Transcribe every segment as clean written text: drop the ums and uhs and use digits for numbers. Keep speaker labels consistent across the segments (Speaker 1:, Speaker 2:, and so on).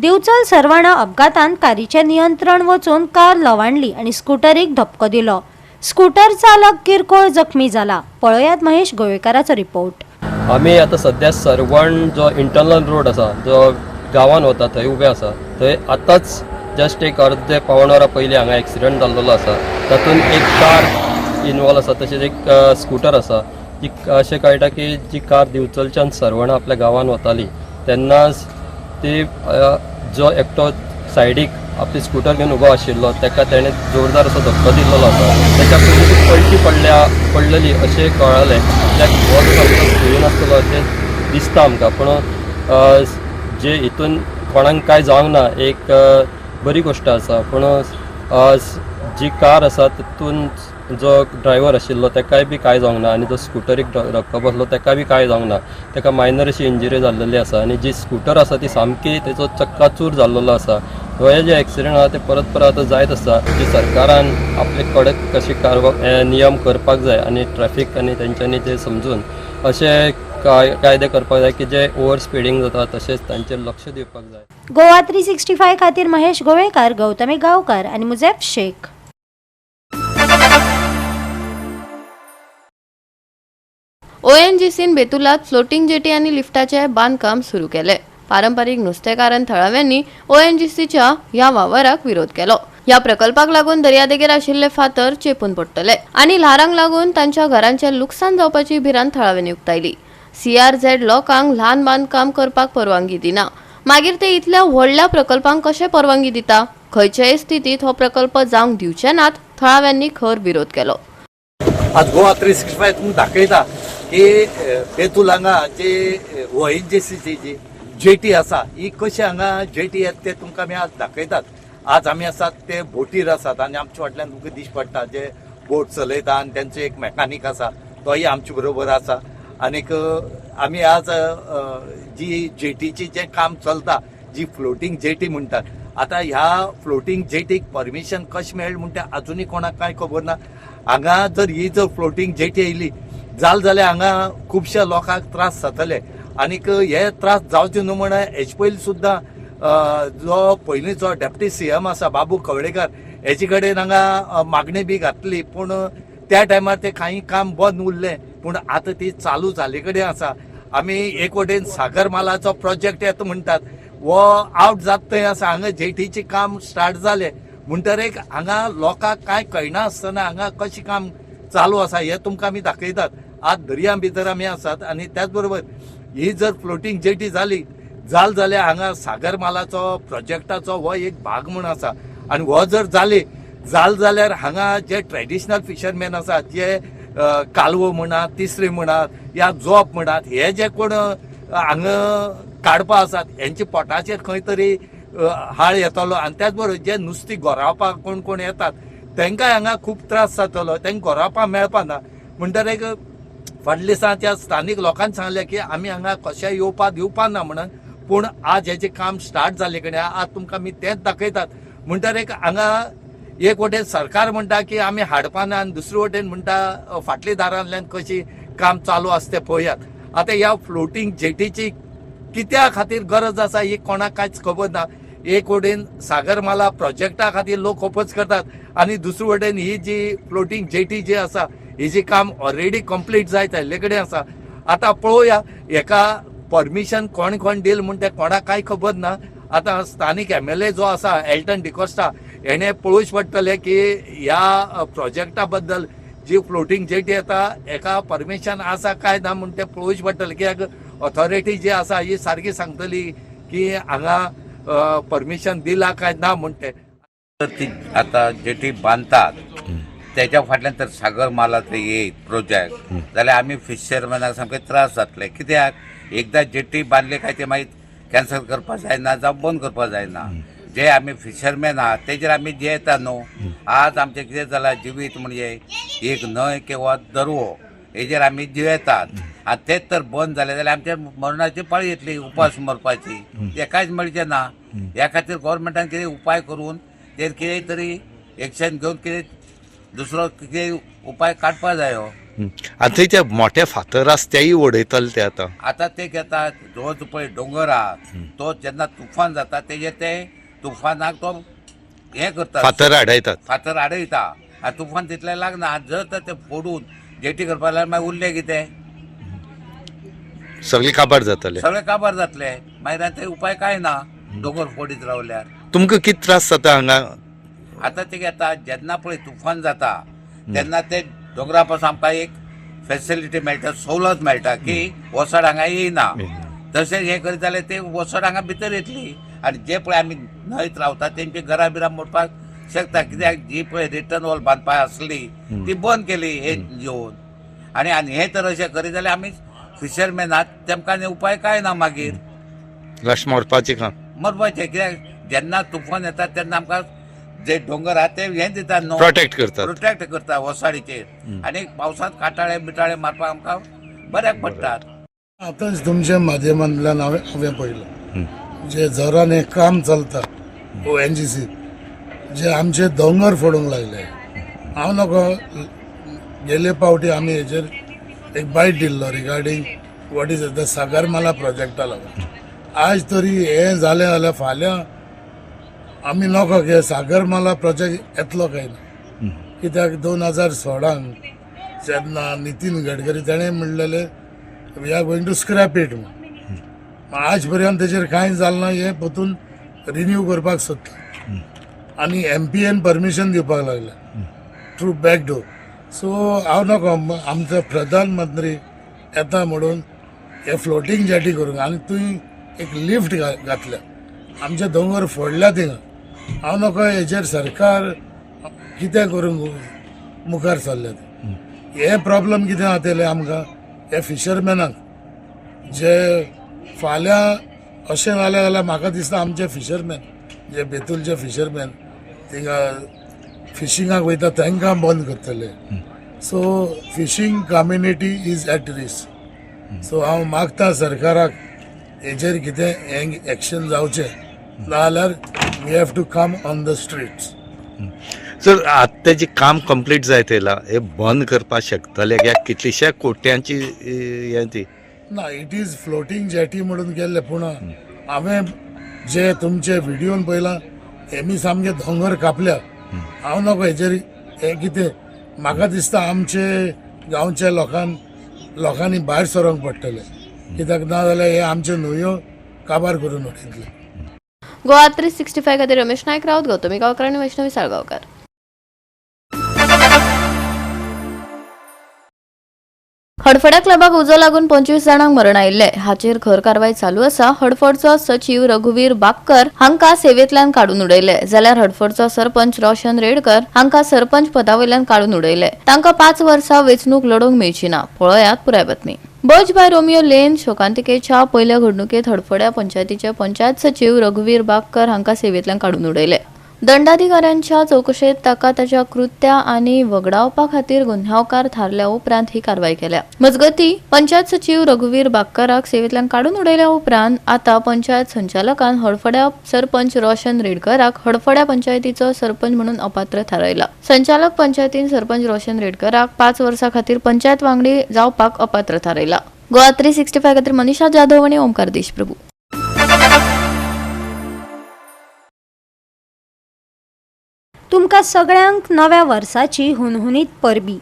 Speaker 1: दिवचल सर्वाणा अपघातांत कारीचे नियंत्रण वचून कार लवांडली आणि स्कूटरीक धपको दिलो। स्कूटर चालक किरकोळ जखमी जाला। पळयात महेश गोवेकाराचो रिपोर्ट।
Speaker 2: आम्ही आता सध्या सर्वण जो इंटरनल रोड असा जो गावान वता थंय उबे असा। थंय आताच जस्ट एक अर्धे पावण वरा पयलीं हांगा एक्सिडेंट जाल्लो असा। तातूंत एक कार इन्वॉल्व असा, तशेंच एक स्कूटर असा। जी अशें कळटा की जी कार दिवचलच्यान सर्वणा आपल्या गावान वताली तेन्नाच ती जो एकटो सायडीक आपली स्कूटर घेवन उबो आशिल्लो ताका तेणें जोरदार असो धक्को दिल्लो आसा। ताच्या पयलीं ती पलटी पडलेली अशें कळालें। कित्याक हो जो स्क्रीन नासतलो अशें दिसता आमकां, पूण जे हितून कोणाक कांय जावंक ना एक बरी गोश्ट आसा। पूण जी कार आसा तितून जो ड्रायव्हर आशिल्लो ताकाय बी कांय जावंक ना, आनी जो स्कूटरीक धक्को बसलो ताका बी कांय जावंक ना। ताका मायनर अशी इंजरी जाल्लेली आसा आनी जी स्कूटर आसा ती सामकी तेजो चक्काचूर जाल्लो आसा। हे जे एक्सिडेंट आसा ते परत आतां जायत आसा। जी सरकारान आपले कडक कशी नियम करपाक जाय आनी ट्रॅफिक आनी तेंच्यांनी ते समजून अशे कायदे करपाक जाय की जे ओवर स्पिडींग जाता तशेंच तांचेर लक्ष दिवपाक जाय।
Speaker 1: गोवा 365 खातीर महेश गोवेकार, गौतमी गांवकार आनी मुजेफ शेख।
Speaker 3: ONGCन बेतुलात फ्लोटिंग जेटी आणि लिफ्टाचे बांधकाम सुरू केले। पारंपरिक नुस्तेकारण थळाव्यांनी ONGCच्या ह्या वावराक विरोध केलो। या प्रकल्पाक लागून दर्यादेगेर आशिल्ले फातर चेपून पडटले आणि ल्हारांक लागून तांच्या घरांचे लुकसाण जावपाची भिरांत थळाव्यांनी उक्तायली। CRZ लोकांक ल्हान बांधकाम करपाक परवानगी दिना, मागीर ते इतल्या व्हडल्या प्रकल्पांक कशे परवानगी दिता? खंयचेय स्थितीत हो प्रकल्प जावंक दिवचे नात, थळाव्यांनी खर विरोध केलो।
Speaker 4: आज गोवा 365 तुमकां दाखयता की बेतूल हांगा जे ONGCची जी जेटी आसा ही कशी हांगा जेटी येता ते तुमकां आमी आज दाखयतात। आज आमी आसात ते बोटीर आसात आनी आमच्या फाटल्यान तुमकां दिश्टी पडटा जे बोट चलयता आनी तेंचो एक मॅकानीक आसा तोय आमचे बरोबर आसा। आनीक आमी आज जी जेटीची जे काम चलता, जी फ्लोटिंग जेटी म्हणटात, आतां ह्या फ्लोटिंग जेटीक परमिशन कशें मेळ्ळें म्हणटा अजुनूय कोणाक कांय खबर ना। हांगा जर ही जर फ्लोटिंग जेटी येयली जाल्यार हांगा खुबश्या लोकांक त्रास जातले। आनीक हे त्रास जावचे न्हू म्हण हेचे पयलीं सुद्दां जो पयलींचो डेप्युटी CM आसा बाबू कवळेकर हेचे कडेन हांगा मागणी बी घातली, पूण त्या टायमार ते कांय काम बंद उरलें, पूण आतां ती चालू जाले कडेन आसा। आमी एक वटेन सागरमालाचो प्रोजेक्ट येता म्हणटात, वो आउट जात थंय आसा। हांगा जेटीचे काम स्टार्ट जाले म्हणटरेक हांगा लोकांक कांय कळना आसतना हांगा कशें काम चालू आसा हे तुमकां आमी दाखयतात। आज दर्या भितर आमी आसात आनी त्याच बरोबर ही जर फ्लोटिंग जेटी जाली जाल्यार हांगा सागरमालाचो प्रोजेक्टाचो हो एक भाग म्हूण आसा। आनी हो जर जाल्यार हांगा जे ट्रेडिशनल फिशरमॅन आसात, जे कालवो म्हणात, तिसरी म्हणात या जोप म्हणात, हे जे कोण हांगा काडपा आसात हेंच्या पोटाचेर खंय तरी हाळ येतलो। आनी त्याच बरोबर जे नुस्तें गोरावपाक कोण कोण येतात तांकांय हांगा खूब त्रास जातलो, तांकां गोरावपाक मेळपाना। म्हणटरेक फाटल्या दिसा त्या स्थानीक लोकांनी सांगलें की आमी हांगा कशेंय येवपाक दिवपा ना म्हणून, पूण आज हेजें काम स्टार्ट जाले कडेन आज तुमकां आमी तेंच दाखयतात। म्हणटरेक हांगा एक वटेन सरकार म्हणटा की आमी हाडपाना आनी दुसरे वटेन म्हणटा फाटल्या दारांतल्यान कशी काम चालू आसा तें पळयात। आतां ह्या फ्लोटिंग जेटीची कित्या खातीर गरज आसा ही कोणाक कांयच खबर ना। एक वटेन सागरमाला प्रोजेक्टा खातीर लोक ओपोज करतात आनी दुसरे वटेन ही जी फ्लोटिंग जेटी जी आसा हिची काम ऑलरेडी कंप्लीट जायत आयिल्ले कडेन आसा। आतां पळोवया हेका परमिशन कोण दिल म्हण तें कोणाक कांय खबर ना। आतां स्थानीक MLA जो आसा एल्टन डिकोस्टा हेणें पळोवचें पडटलें की ह्या प्रोजेक्टा बद्दल जी फ्लोटिंग जेटी येता हेका परमिशन आसा काय ना म्हण तें पळोवचें पडटलें। कित्याक ऑथॉरिटी जी आसा ही सारकी सांगतली की हांगा परमिशन दिला काय ना म्हण तें।
Speaker 5: आता जेटी बांदतात त्याच्या फाटल्यान तर सागरमालाचो येयत प्रोजेक्ट जाल्यार आमी फिशरमॅनाक सामके त्रास जातले। कित्याक एकदां जेटी बांदले काय ते मागीर कॅन्सल करपाक जायना जावं बंद करपाक जायना। जे आमी फिशरमॅन आहात तेजेर आमी जियेता न्हू। आज आमचें कितें जालां जिवीत म्हणजे एक न्हंय किंवा दर्वो हेजेर आमी जियेतात आनी तेच तर बंद जाले जाल्यार आमच्या मरणाची पाळी येतली, उपास मरपाची। ते कांयच मेळचें ना। ह्या खातीर गोवोरमेंटान कितें उपाय करून तेर कितेंय तरी एक्शन घेवन कितें दुसरो कितें उपाय काडपा जायो।
Speaker 6: आतां थंय मोठे फातर आसा तेय उडयतले ते आतां.
Speaker 5: आता ते घेतात जो पळय दोंगर आहा तो जेन्ना तुफान जाता तेजे ते तुफानाक तो हें करता,
Speaker 6: फातर आडयतात.
Speaker 5: फातर आडयता. आनी तुफान तितलें लागना. जर तर ते फोडून जेटी करपा लागल्यार मागीर उरलें कितें?
Speaker 6: सगळे काबार जातले.
Speaker 5: सगळें काबार जातले. मागीर ते उपाय काय ना दोंगर फोडीत रावल्यार.
Speaker 6: तुमकां कितें त्रास जाता हांगा?
Speaker 5: आतां ते घेता जेन्ना पळय तुफान जाता तेन्ना ते दोंगरा पासून आमकां एक फॅसिलिटी मेळटा, सवलत मेळटा की वसड हांगा येयना. तशें हें करीत जाल्यार ते वसड हांगा भितर येतली आनी जे पळय आमी न्हंयत रावता तेंची घरां बिरां मोडपाक शकता. कित्याक जी पळय रिटर्न वॉल बांदपा आसली ती बंद केली हे घेवन. आनी हे तर अशें करीत जाल्यार आमी फिशरमॅनाक तेमकां उपाय काय ना. मागीर
Speaker 6: लास्ट मरपाचें काम.
Speaker 5: मरपाचें. कित्याक जेन्ना तुफान येता तेन्ना आमकां जे दोंगर आहा ते हें दितात न्हू,
Speaker 6: प्रोटेक्ट करतात.
Speaker 5: प्रोटेक्ट करता वसाडीचेर. आनी पावसांत काटाळे बिटाळे मारपाक आमकां बऱ्याक पडटात.
Speaker 7: आतांच तुमच्या माध्यमांतल्यान हांवें पळयलं जे जोरान हें काम चलता ONGC जे आमचे दोंगर फोडूंक लागले. हांव नको गेले फावटी आमी हेजेर एक बायट दिल्लो regarding what is the Sagarmala प्रोजेक्टा लागून. आज तरी हें जालें जाल्यार फाल्यां आमी नको की सागरमाला प्रोजेक्ट येतलो काय ना. कित्याक 2016 जेन्ना नितीन गडकरी ताणें म्हणलेलें we are going to scrap it म्हणून. आज पर्यंत तेजेर कांय जालें ना. हे परतून रिन्यू करपाक सोदता आनी MPN परमिशन दिवपाक लागल्या थ्रू बॅकडोर. सो हांव नको आमचो प्रधानमंत्री येता म्हणून हे फ्लोटींग जेटी करूंक आनी थंय एक लिफ्ट घातल्या आमचे दोंगर फोडल्या थिंगा. हांव नको हेजेर सरकार कितें करूंक मुखार चल्ल्या ते. हे प्रॉब्लम कितें जातले आमकां हे फिशरमॅनाक जे फाल्यां अशें जालें जाल्यार म्हाका दिसता आमचे फिशरमॅन जे बेतूलचे फिशरमॅन थिंगा फिशिंगाक वयता तांकां बंद करतले. So fishing community is at risk. So हांव मागता सरकाराक हेजेर कितें एक्शन जावचें नाजाल्यार we have to come on the streets.
Speaker 6: Sir आतां तेजें काम कंप्लीट जायत येयलां हे बंद करपाक शकतले कित्याक कितलीश्या कोट्यांची हें ती.
Speaker 7: ना इट इज फ्लोटींग जेटी म्हणून केल्ले पूण हांवें जे तुमचे व्हिडियोन पळयलां हेमी सामके दोंगर कापल्या. हांव नको हेजेर हें कितें म्हाका दिसता आमचे गांवच्या लोकांनी भायर सरोंक पडटले. कित्याक ना जाल्यार हे आमच्यो न्हंयो काबार करून उडयतले.
Speaker 3: गोवा 365 खातीर रमेश नायक रावत, गौतमी गांवकर आनी वैष्णवी साळगांवकर. हडफड्या क्लबाक उजो लागून 25 जाणांक मरण आयिल्ले. हाचेर खर कारवाय चालू आसा. हडफडचो सचीव रघुवीर बाक्कर हांकां सेवेंतल्यान काडून उडयले जाल्यार हडफडचो सरपंच रोशन रेडकर हांकां सरपंच पदावयल्यान काडून उडयले. तांकां 5 वर्सां वेंचणूक लडोवंक मेळची ना. पळयात पुराय बातमी. बज बाय रोमियो लेन शोकांतिकेच्या पयल्या घडणुकेत हडफड्या पंचायतीचे पंचायत सचीव रघुवीर बाक्कर हांकां सेवेंतल्यान काडून उडयले. दंडाधिकाऱ्यांच्या चौकशेत ताका ताच्या कृत्या आनी वगडावपा खातीर गुन्यांवकार थारल्या उपरांत ही कारवाय केल्या. मजगती पंचायत सचीव रघुवीर बाक्कराक सेवेंतल्यान काडून उडयल्या उपरांत आतां पंचायत संचालकान हडफड्या सरपंच रोशन रेडकराक हडफड्या पंचायतीचो सरपंच म्हणून अपात्र थारायला. संचालक पंचायतीन सरपंच रोशन रेडकराक 5 वर्सां खातीर पंचायत वांगडी जावपाक अपात्र थारायला. गोवा 365 खातीर मनीषा जाधव आनी ओमकार देशप्रभू.
Speaker 1: तुमकां सगळ्यांक नव्या वर्साची हुनहुनीत परबी.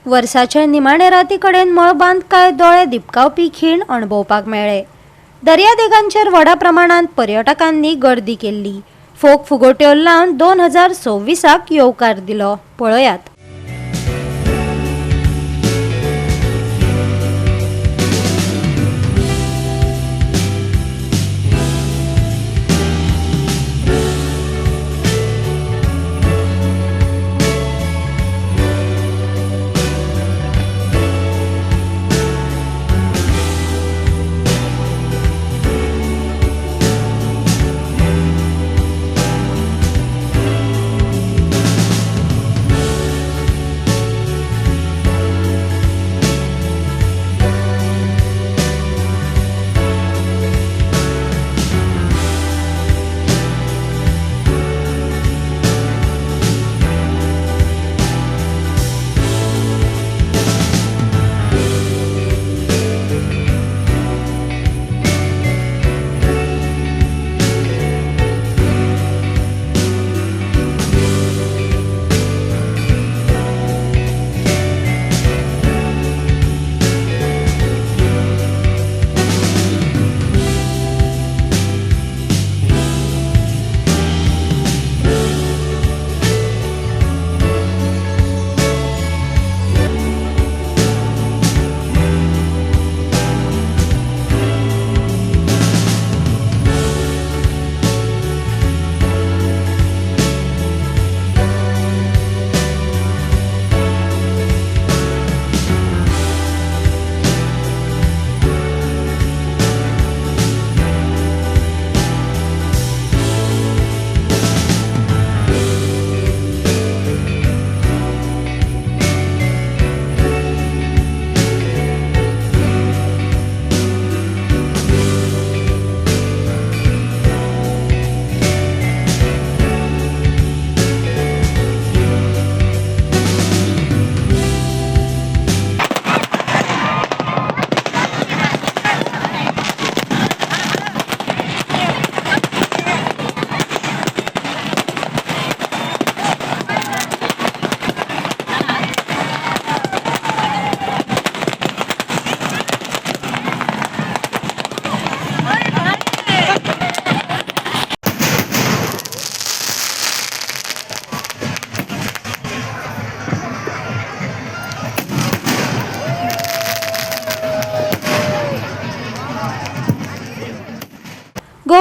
Speaker 1: वर्साचे निमाणे राती कडेन मळबांत काय दोळे दिपकावपी खीण अणभवपाक मेळ्ळे. दर्यादेगांचेर व्हडा प्रमाणांत पर्यटकांनी गर्दी केल्ली. फोक फुगोट्यो लावन 2026 येवकार दिलो. पळयात.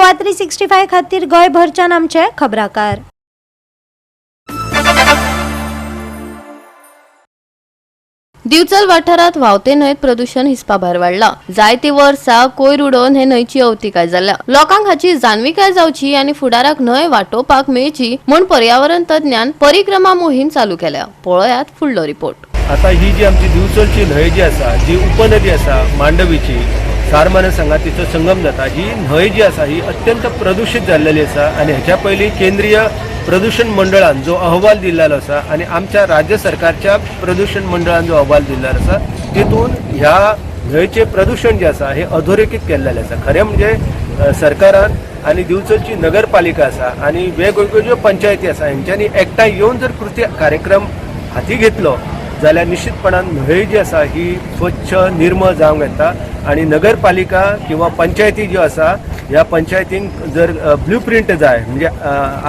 Speaker 1: गोवा 365 खातीर गोंयभरच्यान आमचे खबराकार.
Speaker 3: दिवचल वाठारात व्हांवते न्हंयत प्रदूषण हिसपाभार वाडला. जायती वर्सां कोयर उडोवन हे न्हंयची अवतिकाय जाल्या. लोकांक हाची जाणविकाय जावची आनी फुडाराक न्हंय वाटोवपाक मेळची म्हूण पर्यावरण तज्ञान परिक्रमा मोहीम चालू केल्या. पळयात फुडलो रिपोर्ट.
Speaker 8: आता ही जी आमची दिवचलची न्हंय जी आसा, जी उपनदी आसा मांडवीची, सारमाना संगातीचो संगम जाता, ही न्हंय जी आसा ही अत्यंत प्रदूषित जाल्लेली आसा. आनी हेच्या पयलीं केंद्रीय प्रदूषण मंडळान जो अहवाल दिल्लो आसा आनी आमच्या राज्य सरकारच्या प्रदूषण मंडळान जो अहवाल दिल्लो आसा तितून ह्या न्हंयचे प्रदूषण जे आसा हे अधोरेखित केल्लेलें आसा. खरें म्हणजे सरकारान आनी दिवचलची नगरपालिका आसा आनी वेगवेगळ्यो ज्यो पंचायती आसा हेंच्यांनी एकठांय येवन जर कृती कार्यक्रम हाती घेतलो जाल्यार निश्चितपणान न्हंय जी आसा ही स्वच्छ निर्मळ जावंक येता. आनी नगरपालिका किंवा पंचायती ज्यो आसा ह्या पंचायतींक जर ब्लू प्रिंट जाय म्हणजे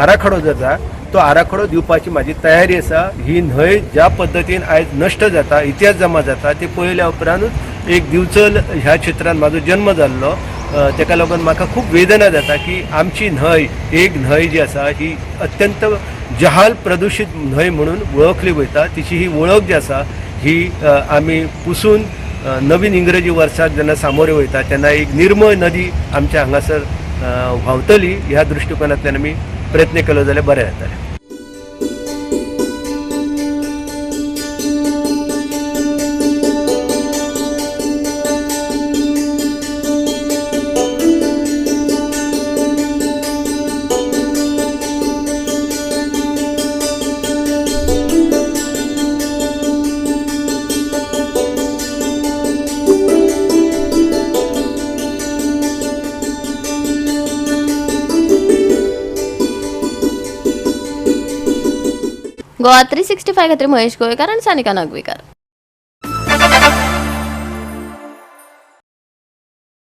Speaker 8: आराखडो जर जाय तो आराखडो दिवपाची म्हाजी तयारी आसा. ही न्हंय ज्या पद्दतीन आयज नश्ट जाता, इतिहास जमा जाता ते पळयल्या उपरांतूच एक दिवचल ह्या क्षेत्रांत म्हाजो जन्म जाल्लो. तेका लागून म्हाका खूब वेदना जाता की आमची न्हंय, एक न्हंय जी आसा ही अत्यंत जहाल प्रदूषित न्हंय म्हणून वळखली वयता. तिची ही वळख जी आसा ही आमी पुसून नवीन इंग्रजी वर्साक जेन्ना सामोरे वयता तेन्ना एक निर्मळ नदी आमच्या हांगासर व्हांवतली ह्या दृश्टिकोनांतल्यान आमी प्रयत्न केलो जाल्यार बरें जातलें.
Speaker 3: गोवा 365 खातीर महेश गोयकार आनी सानिका नागवेकर.